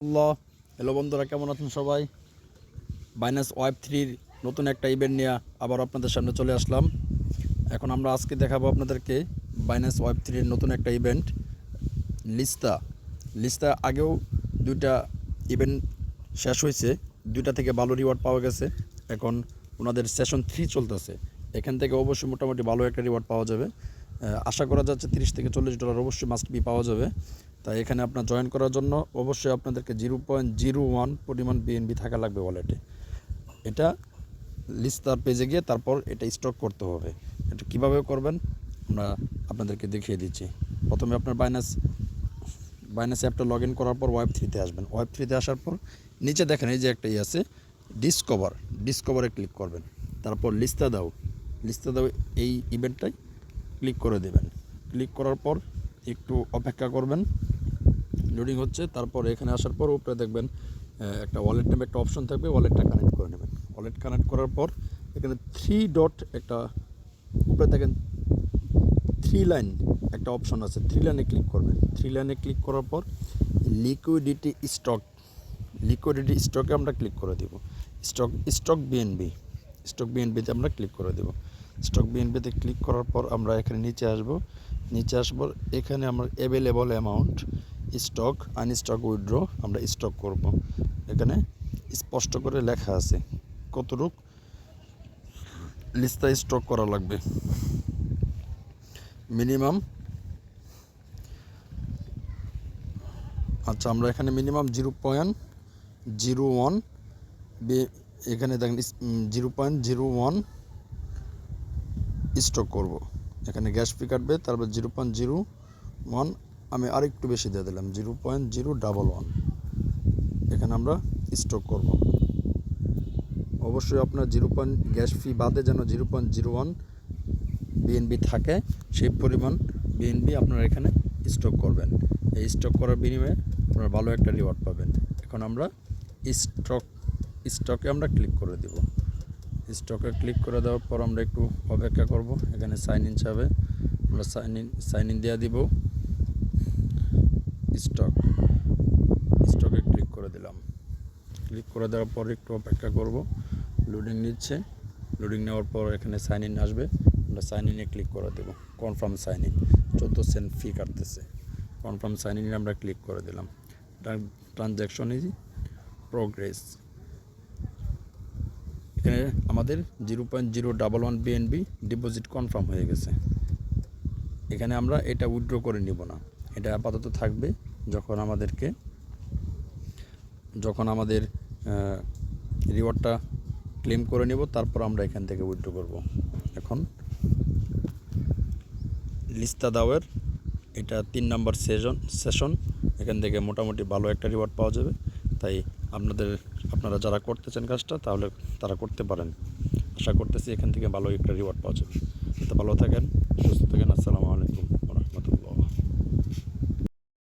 আল্লাহ hello বন্ধুরা, কেমন আছেন সবাই? বাইন্যান্স ওয়েব 3 নতুন একটা ইভেন্ট নিয়ে আবার আপনাদের সামনে চলে আসলাম। এখন আমরা আজকে দেখাবো আপনাদেরকে বাইন্যান্স ওয়েব 3 নতুন একটা ইভেন্ট লিস্তা। আগেও দুইটা ইভেন্ট শেষ হয়েছে, দুইটা থেকে ভালো রিওয়ার্ড পাওয়া গেছে। এখন ওনাদের সেশন 3 চলতেছে, এখান থেকে অবশ্যই মোটামুটি ভালো একটা রিওয়ার্ড পাওয়া যাবে। আশা করা যাচ্ছে $30 থেকে $40 অবশ্যই মাস্ট বি পাওয়া যাবে। তাই এখানে আপনার জয়েন করার জন্য অবশ্যই আপনাদেরকে 0.01 পরিমাণ বিএনবি থাকা লাগবে ওয়ালেটে। এটা লিস্তার পেজে গিয়ে তারপর এটা স্টক করতে হবে। এটা কীভাবে করবেন আমরা আপনাদেরকে দেখিয়ে দিচ্ছি। প্রথমে আপনার বাইন্যান্স অ্যাপটা লগ ইন করার পর ওয়েব 3-তে আসবেন। ওয়েব 3-তে আসার পর নিচে দেখেন এই যে একটা আছে ডিসকভারে ক্লিক করবেন। তারপর লিস্তা দাও এই ইভেন্টটাই ক্লিক করে দেবেন। ক্লিক করার পর একটু অপেক্ষা করবেন, লোডিং হচ্ছে। তারপর এখানে আসার পর উপরে দেখবেন একটা ওয়ালেট নামে একটা অপশন থাকবে, ওয়ালেটটা কানেক্ট করে নেবেন। ওয়ালেট কানেক্ট করার পর এখানে 3 ডট একটা উপরে দেখেন 3 লাইন একটা অপশন আছে, 3 লাইনে ক্লিক করবেন। 3 লাইনে ক্লিক করার পর লিকুইডিটি স্টকে আমরা ক্লিক করে দেব। স্টক বিএনবিতে আমরা ক্লিক করে দেব। স্টক বিএনবিতে ক্লিক করার পর আমরা এখানে নিচে আসবো। এখানে আমরা available amount stock unstock withdraw আমরা স্টক করব। এখানে স্পষ্ট করে লেখা আছে কতটুক লিস্তায় স্টক করা লাগবে। মিনিমাম আমরা এখানে মিনিমাম 0.01 এখানে দেখেন 0.01 স্টক করব। এখানে গ্যাস ফি কাটবে, তারপর 0.01 আমি আরেকটু বেশি দিয়ে দিলাম 0.011 এখানে আমরা স্টক করব। অবশ্যই আপনার গ্যাস ফি বাদে যেন 0.01 বিএনবি থাকে, সেই পরিমাণ বিএনবি আপনারা এখানে স্টক করবেন। এই স্টক করার বিনিময়ে আপনারা ভালো একটা রিওয়ার্ড পাবেন। এখন আমরা স্টকে আমরা ক্লিক করে দেব। স্টকে ক্লিক করে দেওয়ার পর আমরা একটু অপেক্ষা করব। এখানে সাইন ইন চাবে, আমরা সাইন ইন দেওয়া দিব। স্টকে ক্লিক করে দিলাম। ক্লিক করে দেওয়ার পর একটু অপেক্ষা করব, লোডিং নিচ্ছে। লোডিং নেওয়ার পর এখানে সাইন ইন আসবে, আমরা সাইন ইনে ক্লিক করে দেব। কনফার্ম সাইন ইন 14 সেন্ট ফি কাটতেছে। কনফার্ম সাইন ইনে আমরা ক্লিক করে দিলাম। Transaction is progress. এখানে আমাদের 0.011 বিএনবি ডিপোজিট কনফার্ম হয়ে গেছে। এখানে আমরা এটা উইথড্র করে নিব না, এটা আপাতত থাকবে। যখন আমাদের রিওয়ার্ডটা ক্লেম করে নেব তারপর আমরা এখান থেকে উইথড্র করব। এখন লিস্তা দাওয়ের এটা 3 নম্বর সেশন, এখান থেকে মোটামুটি ভালো একটা রিওয়ার্ড পাওয়া যাবে। তাই আপনারা যারা করতে চান কাজটা তাহলে তারা করতে পারেন। আশা করতেছি এখান থেকে ভালো একটা রিওয়ার্ড পাওয়া যাবে। তো ভালো থাকেন, সুস্থ থাকেন। আসসালামু আলাইকুম।